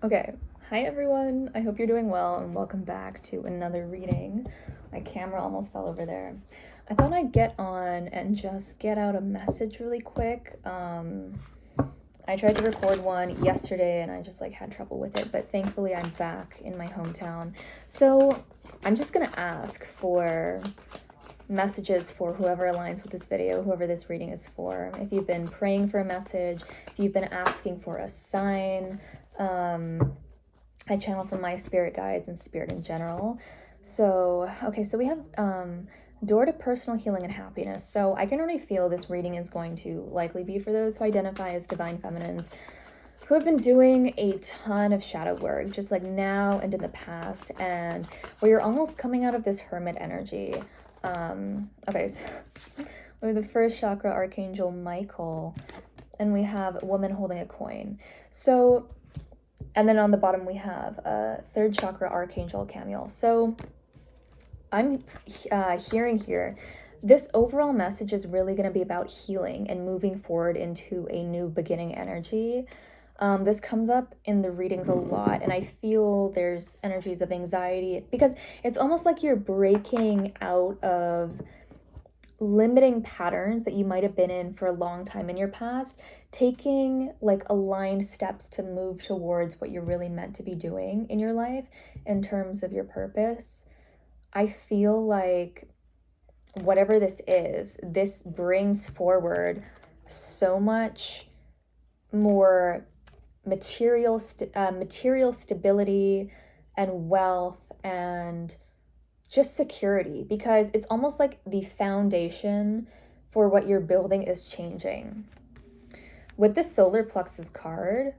Okay, hi everyone. I hope you're doing well and welcome back to another reading. My camera almost fell over there. I thought I'd get on and just get out a message really quick. I tried to record one yesterday and I just had trouble with it, but thankfully I'm back in my hometown. So I'm just gonna ask for messages for whoever aligns with this video, whoever this reading is for. If you've been praying for a message, if you've been asking for a sign, I channel from my spirit guides and spirit in general. So we have door to personal healing and happiness. So I can already feel this reading is going to likely be for those who identify as divine feminines who have been doing a ton of shadow work, just like now and in the past, and where you're almost coming out of this hermit energy. So we have the first chakra, Archangel Michael, and we have a woman holding a coin. So, and then on the bottom we have a third chakra, Archangel Camiel. So I'm hearing here, this overall message is really going to be about healing and moving forward into a new beginning energy. This comes up in the readings a lot, and I feel there's energies of anxiety because it's almost like you're breaking out of limiting patterns that you might have been in for a long time in your past, taking aligned steps to move towards what you're really meant to be doing in your life in terms of your purpose. I feel like whatever this is, this brings forward so much more material stability and wealth and just security, because it's almost like the foundation for what you're building is changing. With this solar plexus card,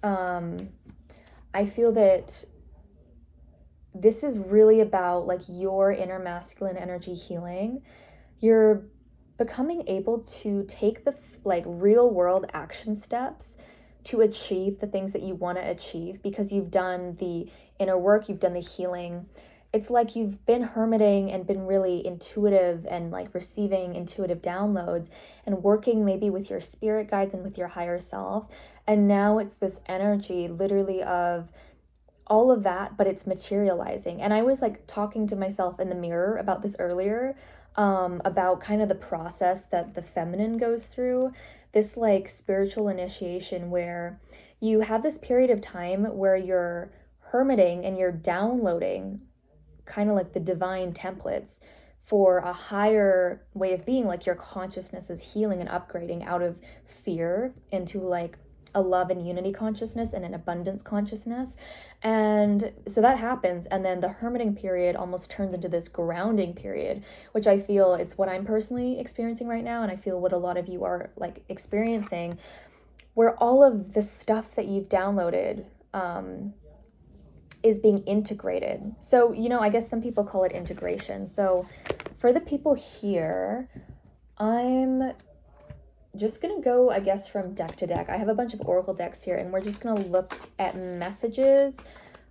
I feel that this is really about your inner masculine energy healing. You're becoming able to take the real world action steps to achieve the things that you want to achieve because you've done the inner work, you've done the healing. It's like you've been hermiting and been really intuitive and receiving intuitive downloads and working maybe with your spirit guides and with your higher self. And now it's this energy literally of all of that, but it's materializing. And I was talking to myself in the mirror about this earlier, about kind of the process that the feminine goes through, this spiritual initiation where you have this period of time where you're hermiting and you're downloading kind of the divine templates for a higher way of being. Your consciousness is healing and upgrading out of fear into a love and unity consciousness and an abundance consciousness. And so that happens, and then the hermiting period almost turns into this grounding period, which I feel it's what I'm personally experiencing right now, and I feel what a lot of you are experiencing, where all of the stuff that you've downloaded is being integrated. So, I guess some people call it integration. So for the people here, I'm just gonna go, I guess, from deck to deck. I have a bunch of oracle decks here, and we're just gonna look at messages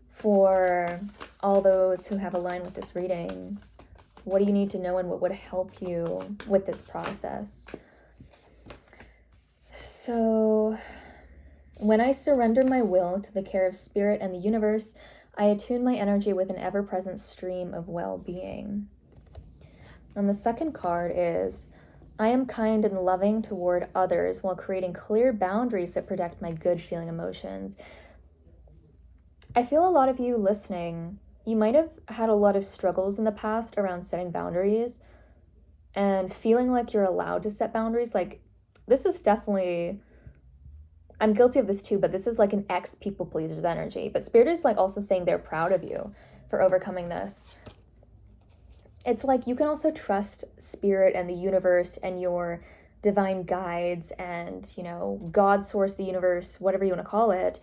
for all those who have aligned with this reading. What do you need to know and what would help you with this process? So, when I surrender my will to the care of spirit and the universe, I attune my energy with an ever-present stream of well-being. And the second card is, I am kind and loving toward others while creating clear boundaries that protect my good feeling emotions. I feel a lot of you listening, you might have had a lot of struggles in the past around setting boundaries and feeling like you're allowed to set boundaries. This is definitely, I'm guilty of this too, but this is an ex people pleasers energy. But Spirit is also saying they're proud of you for overcoming this. It's you can also trust Spirit and the universe and your divine guides and, God, source, the universe, whatever you want to call it,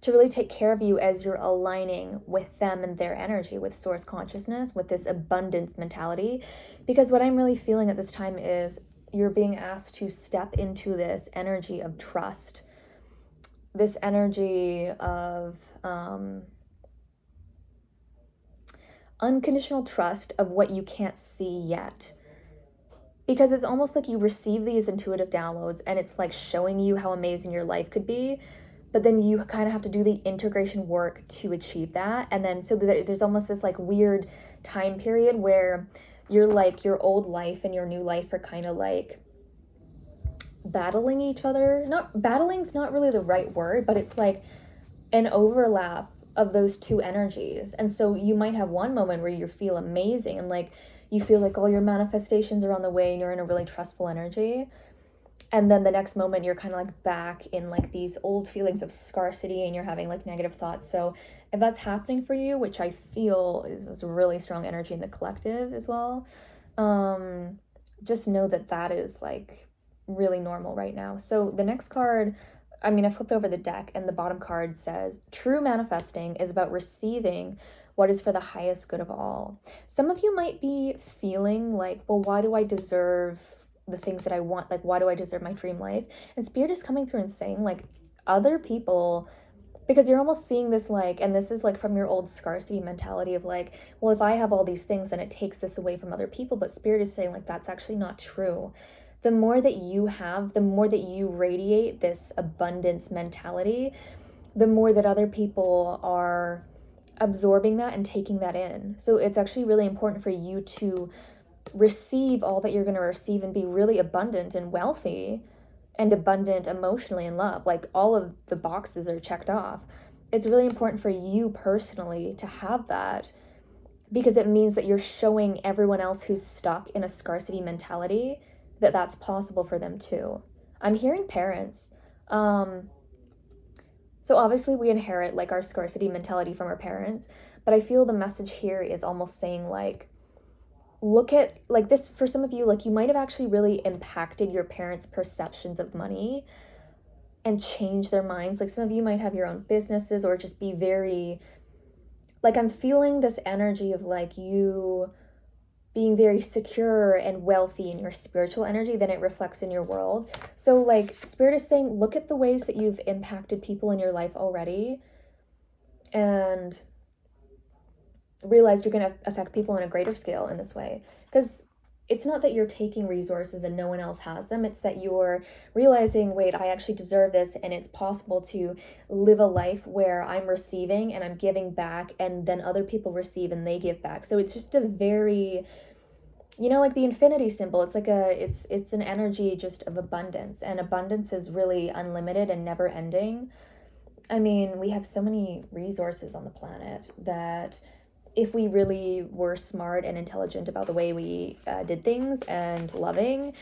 to really take care of you as you're aligning with them and their energy, with source consciousness, with this abundance mentality. Because what I'm really feeling at this time is you're being asked to step into this energy of trust, this energy of unconditional trust of what you can't see yet. Because it's almost like you receive these intuitive downloads and it's showing you how amazing your life could be, but then you kind of have to do the integration work to achieve that. And then so there's almost this like weird time period where you're like your old life and your new life are kind of like battling each other. Not battling's not really the right word, but it's like an overlap of those two energies. And so you might have one moment where you feel amazing and like you feel like all your manifestations are on the way and you're in a really trustful energy. And then the next moment you're kind of like back in like these old feelings of scarcity and you're having like negative thoughts. So if that's happening for you, which I feel is really strong energy in the collective as well, just know that that is like really normal right now. So the next card, I mean, I flipped over the deck and the bottom card says, true manifesting is about receiving what is for the highest good of all. Some of you might be feeling like, well, why do I deserve the things that I want? Like, why do I deserve my dream life? And Spirit is coming through and saying, like, other people, because you're almost seeing this like, and this is like from your old scarcity mentality of like, well, if I have all these things, then it takes this away from other people. But Spirit is saying, like, that's actually not true. The more that you have, the more that you radiate this abundance mentality, the more that other people are absorbing that and taking that in. So it's actually really important for you to receive all that you're going to receive and be really abundant and wealthy and abundant emotionally in love. Like all of the boxes are checked off. It's really important for you personally to have that, because it means that you're showing everyone else who's stuck in a scarcity mentality that that's possible for them too. I'm hearing parents. So obviously we inherit like our scarcity mentality from our parents, but I feel the message here is almost saying like, look at like this for some of you, like you might have actually really impacted your parents' perceptions of money and change their minds. Like some of you might have your own businesses or just be very, like I'm feeling this energy of like you being very secure and wealthy in your spiritual energy, then it reflects in your world. So like Spirit is saying, look at the ways that you've impacted people in your life already and realize you're going to affect people on a greater scale in this way. Because it's not that you're taking resources and no one else has them. It's that you're realizing, wait, I actually deserve this. And it's possible to live a life where I'm receiving and I'm giving back, and then other people receive and they give back. So it's just a very, you know, like the infinity symbol. It's like it's an energy just of abundance, and abundance is really unlimited and never ending. I mean, we have so many resources on the planet that if we really were smart and intelligent about the way we did things and loving,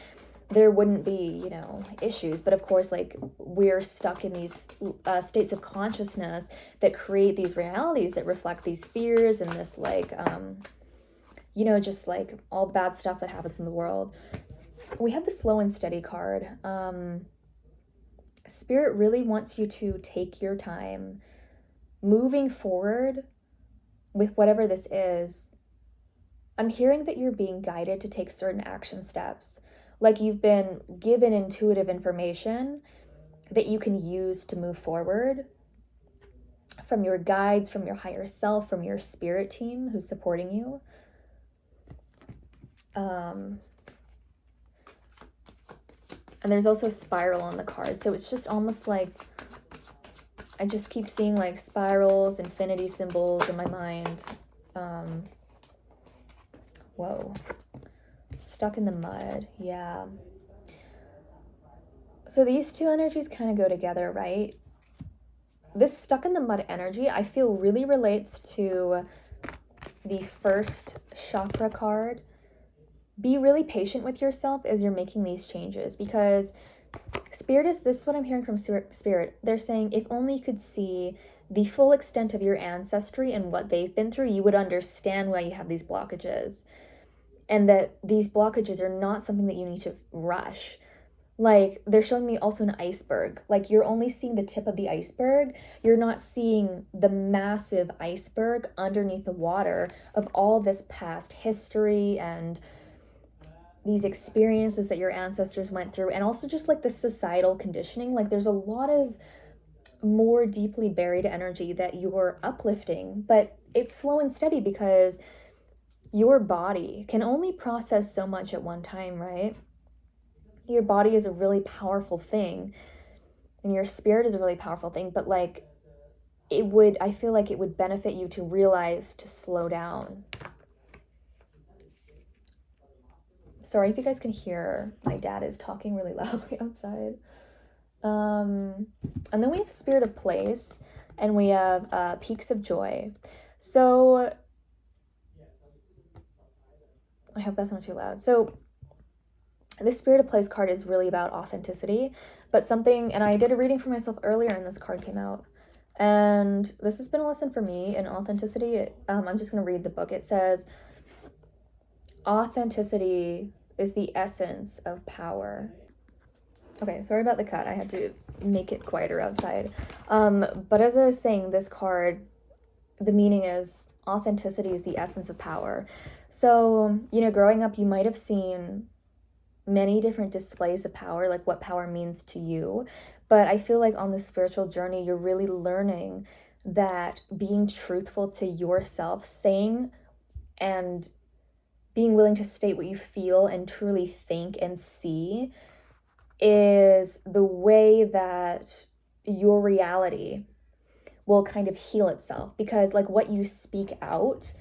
there wouldn't be, you know, issues. But of course, like we're stuck in these states of consciousness that create these realities that reflect these fears and this like, you know, just like all the bad stuff that happens in the world. We have the slow and steady card. Spirit really wants you to take your time moving forward with whatever this is. I'm hearing that you're being guided to take certain action steps. Like you've been given intuitive information that you can use to move forward from your guides, from your higher self, from your spirit team who's supporting you. And there's also a spiral on the card. So it's just almost like, I just keep seeing like spirals, infinity symbols in my mind. Whoa. Stuck in the mud. Yeah. So these two energies kind of go together, right? This stuck in the mud energy, I feel really relates to the first chakra card. Be really patient with yourself as you're making these changes, because Spirit is, this is what I'm hearing from Spirit. They're saying if only you could see the full extent of your ancestry and what they've been through, you would understand why you have these blockages. And that these blockages are not something that you need to rush. Like, they're showing me also an iceberg. Like, you're only seeing the tip of the iceberg. You're not seeing the massive iceberg underneath the water of all this past history and these experiences that your ancestors went through, and also just like the societal conditioning. Like there's a lot of more deeply buried energy that you're uplifting, but it's slow and steady because your body can only process so much at one time, right? Your body is a really powerful thing. and your spirit is a really powerful thing, but like I feel like it would benefit you to realize to slow down. Sorry if you guys can hear, my dad is talking really loudly outside. And then we have Spirit of Place, and we have Peaks of Joy. So I hope that's not too loud. So this Spirit of Place card is really about authenticity, but and I did a reading for myself earlier and this card came out. And this has been a lesson for me in authenticity. I'm just going to read the book. It says, authenticity is the essence of power. Okay, sorry about the cut. I had to make it quieter outside. But as I was saying, this card, the meaning is authenticity is the essence of power. So, growing up, you might have seen many different displays of power, like what power means to you. But I feel like on this spiritual journey, you're really learning that being truthful to yourself, saying and being willing to state what you feel and truly think and see is the way that your reality will kind of heal itself, because like what you speak out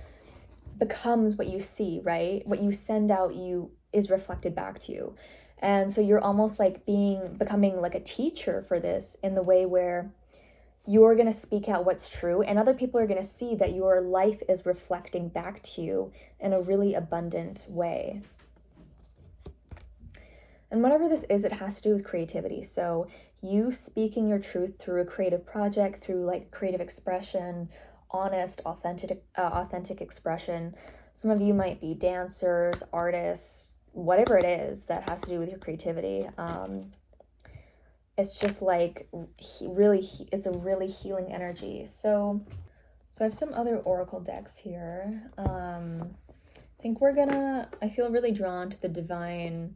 becomes what you see, right? What you send out is reflected back to you. And so you're almost like becoming like a teacher for this, in the way where you're going to speak out what's true, and other people are going to see that your life is reflecting back to you in a really abundant way. And whatever this is, it has to do with creativity. So you speaking your truth through a creative project, through like creative expression, honest, authentic expression. Some of you might be dancers, artists, whatever it is that has to do with your creativity. It's just like it's a really healing energy. So I have some other oracle decks here. I feel really drawn to the Divine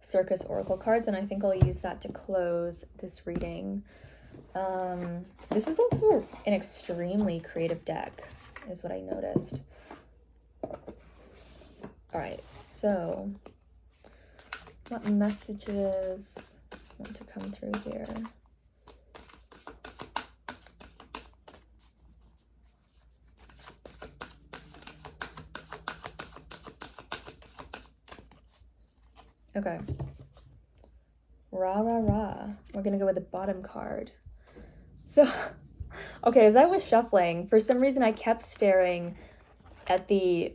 Circus oracle cards, and I think I'll use that to close this reading. This is also an extremely creative deck, is what I noticed. All right, so what messages want to come through here? Okay. Rah, rah, rah. We're going to go with the bottom card. So, okay, as I was shuffling, for some reason I kept staring at the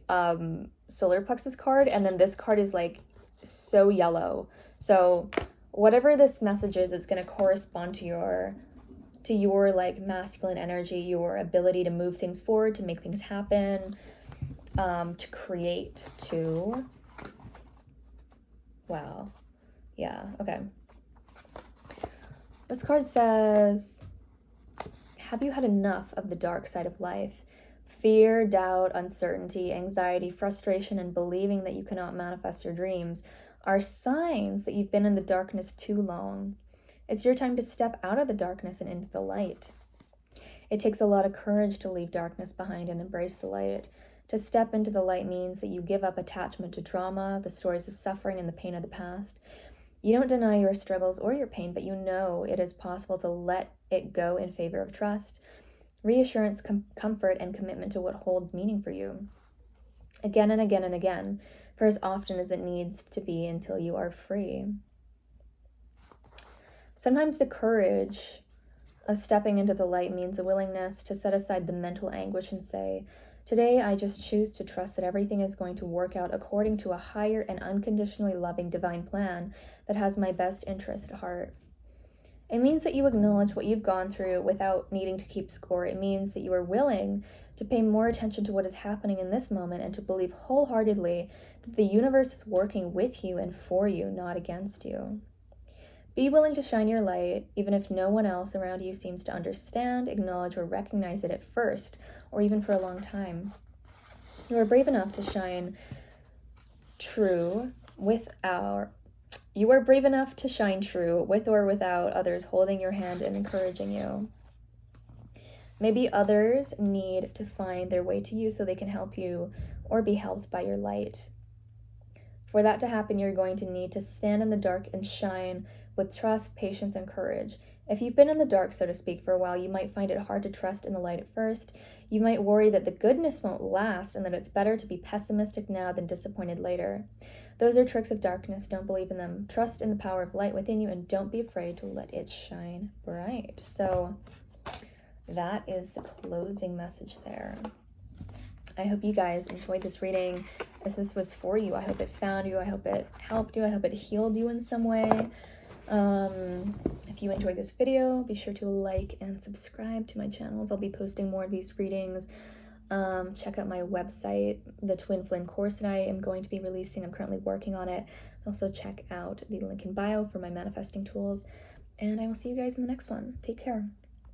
solar plexus card, and then this card is like so yellow. So whatever this message is, it's going to correspond to your like masculine energy, your ability to move things forward, to make things happen, to create too. Wow. Yeah, okay. This card says, have you had enough of the dark side of life? Fear, doubt, uncertainty, anxiety, frustration, and believing that you cannot manifest your dreams are signs that you've been in the darkness too long. It's your time to step out of the darkness and into the light. It takes a lot of courage to leave darkness behind and embrace the light. To step into the light means that you give up attachment to trauma, the stories of suffering, and the pain of the past. You don't deny your struggles or your pain, but you know it is possible to let it go in favor of trust, reassurance, comfort, and commitment to what holds meaning for you. Again and again and again, for as often as it needs to be until you are free. Sometimes the courage of stepping into the light means a willingness to set aside the mental anguish and say, today I just choose to trust that everything is going to work out according to a higher and unconditionally loving divine plan that has my best interest at heart. It means that you acknowledge what you've gone through without needing to keep score. It means that you are willing to pay more attention to what is happening in this moment and to believe wholeheartedly that the universe is working with you and for you, not against you. Be willing to shine your light, even if no one else around you seems to understand, acknowledge, or recognize it at first, or even for a long time. You are brave enough to shine true with or without others holding your hand and encouraging you. Maybe others need to find their way to you so they can help you or be helped by your light. For that to happen, you're going to need to stand in the dark and shine with trust, patience, and courage. If you've been in the dark, so to speak, for a while, you might find it hard to trust in the light at first. You might worry that the goodness won't last and that it's better to be pessimistic now than disappointed later. Those are tricks of darkness. Don't believe in them. Trust in the power of light within you and don't be afraid to let it shine bright. So that is the closing message there. I hope you guys enjoyed this reading. If this was for you, I hope it found you. I hope it helped you. I hope it healed you in some way. If you enjoyed this video, be sure to like and subscribe to my channels. I'll be posting more of these readings. Check out my website, the Twin Flame course that I am going to be releasing. I'm currently working on it. Also check out the link in bio for my manifesting tools. And I will see you guys in the next one. Take care.